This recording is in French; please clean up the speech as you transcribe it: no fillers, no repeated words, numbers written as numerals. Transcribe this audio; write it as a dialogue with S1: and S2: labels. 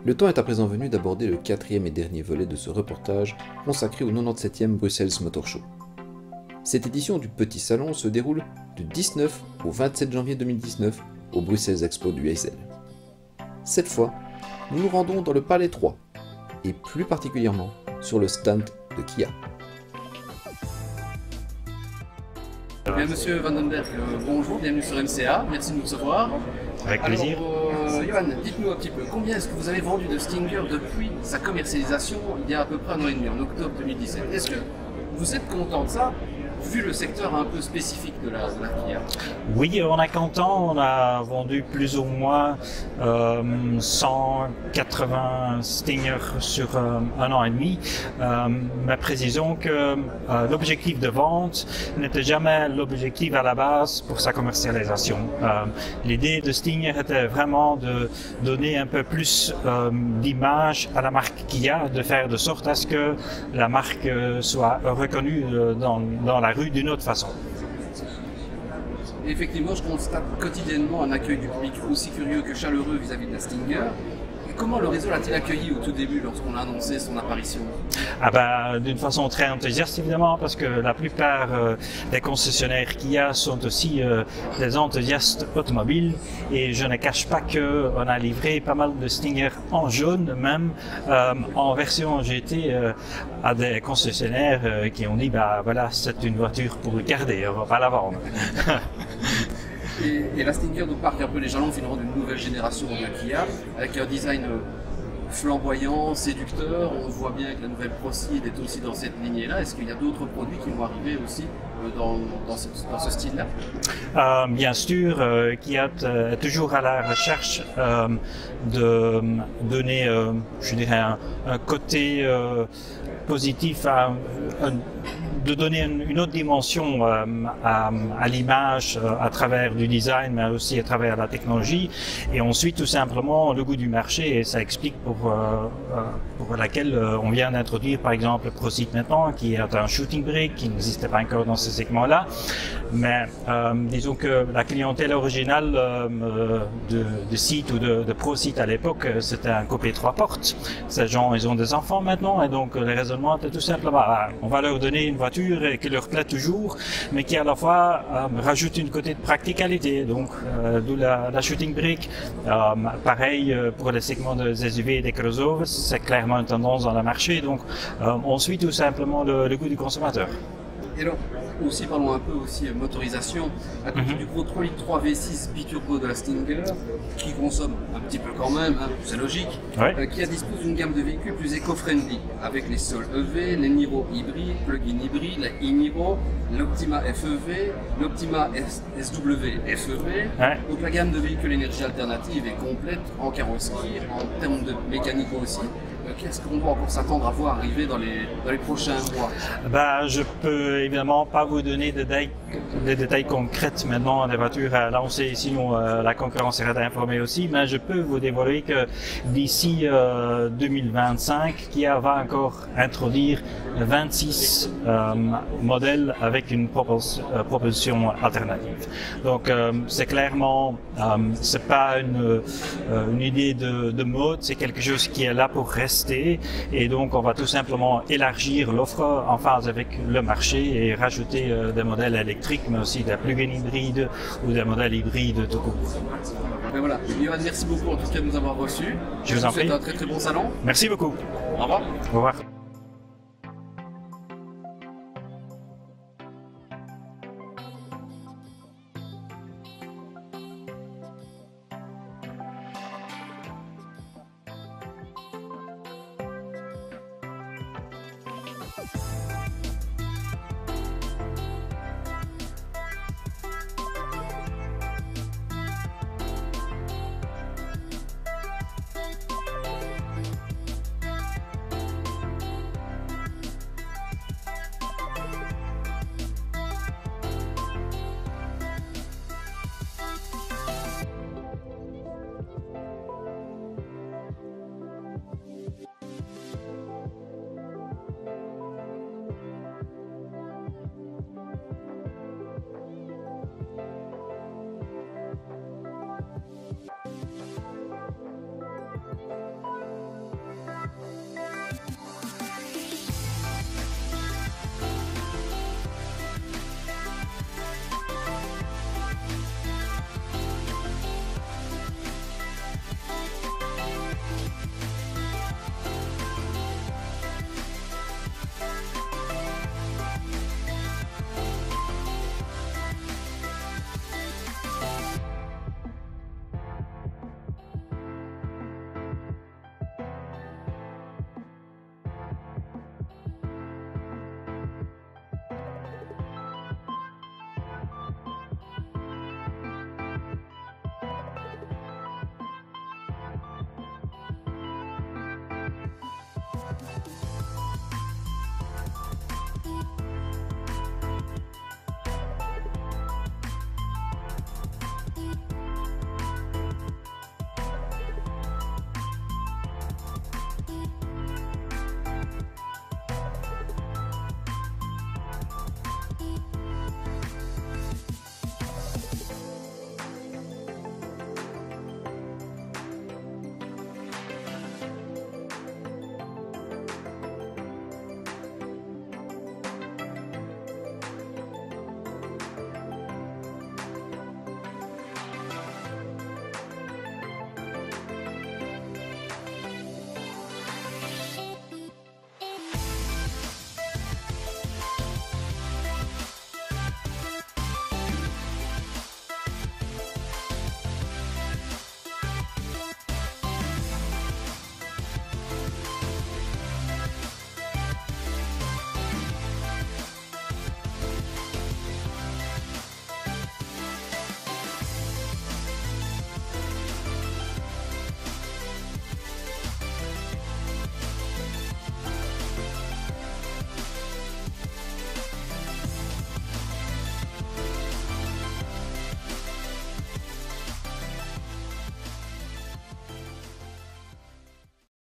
S1: Le temps est à présent venu d'aborder le quatrième et dernier volet de ce reportage consacré au 97e Bruxelles Motor Show. Cette édition du Petit Salon se déroule du 19 au 27 janvier 2019 au Bruxelles Expo du Heysel. Cette fois, nous nous rendons dans le Palais 3 et plus particulièrement sur le stand de Kia.
S2: Bien, Monsieur Vandenberg, bonjour, bienvenue sur MCA, merci de nous recevoir.
S3: Avec plaisir.
S2: Alors, Johan, dites-nous un petit peu, combien est-ce que vous avez vendu de Stinger depuis sa commercialisation il y a à peu près un an et demi, en octobre 2017? Est-ce que vous êtes content de ça, vu le secteur un peu spécifique de la Kia?
S3: Oui, on est content. On a vendu plus ou moins 180 Stinger sur un an et demi. Mais précisons que l'objectif de vente n'était jamais l'objectif à la base pour sa commercialisation. L'idée de Stinger était vraiment de donner un peu plus d'image à la marque Kia, de faire de sorte à ce que la marque soit reconnue dans la rue d'une autre façon.
S2: Effectivement, je constate quotidiennement un accueil du public aussi curieux que chaleureux vis-à-vis de la Stinger. Comment le réseau l'a-t-il accueilli au tout début lorsqu'on a annoncé son apparition?
S3: D'une façon très enthousiaste évidemment, parce que la plupart des concessionnaires Kia sont aussi des enthousiastes automobiles, et je ne cache pas qu'on a livré pas mal de Stinger en jaune, même en version GT, à des concessionnaires qui ont dit voilà, c'est une voiture pour le garder, on va pas la vendre.
S2: Et la Stinger nous marque un peu les jalons finalement d'une nouvelle génération de Kia, avec un design flamboyant, séducteur. On voit bien que la nouvelle ProSeed est aussi dans cette lignée-là. Est-ce qu'il y a d'autres produits qui vont arriver aussi dans ce style-là?
S3: Bien sûr, Kia est toujours à la recherche de donner, je dirais, un côté positif de donner une autre dimension à l'image à travers du design, mais aussi à travers la technologie, et ensuite tout simplement le goût du marché, et ça explique pour laquelle on vient d'introduire par exemple ProSeed maintenant, qui est un shooting brake qui n'existait pas encore dans ce segment-là, mais disons que la clientèle originale de Seat ou de ProSeed à l'époque, c'était un coupé 3 portes. Ces gens, ils ont des enfants maintenant, et donc le raisonnement était tout simplement, on va leur donner une voiture qui leur plaît toujours, mais qui à la fois rajoute une côté de practicalité, donc d'où la shooting brake. Pareil pour les segments des SUV et des crossovers, c'est clairement une tendance dans le marché, donc on suit tout simplement le goût du consommateur.
S2: Et alors, aussi, parlons un peu aussi motorisation. À côté du gros 3 litres 3 V6 biturbo de la Stinger, qui consomme un petit peu quand même, hein, c'est logique, Kia dispose d'une gamme de véhicules plus éco-friendly, avec les Soul EV, les Niro hybrides, plug-in hybride, la e-Niro, l'Optima FEV, l'Optima SW FEV. Donc la gamme de véhicules énergie alternative est complète en carrosserie, en termes de mécanique aussi. Qu'est-ce qu'on doit encore s'attendre à voir arriver dans les prochains mois?
S3: Je peux évidemment pas vous donner des détails concrets maintenant des voitures à lancer, sinon la concurrence serait informée aussi, mais je peux vous dévoiler que d'ici 2025, Kia va encore introduire 26 modèles avec une propulsion alternative. Donc c'est clairement, c'est pas une idée de mode, c'est quelque chose qui est là pour rester, et donc on va tout simplement élargir l'offre en phase avec le marché et rajouter des modèles électriques, mais aussi des plug-in hybrides ou des modèles hybrides tout court.
S2: Ben voilà, Johan, merci beaucoup en tout cas de nous avoir reçus.
S3: Je vous en prie.
S2: C'était un très très bon salon.
S3: Merci beaucoup.
S2: Au revoir.
S3: Au revoir.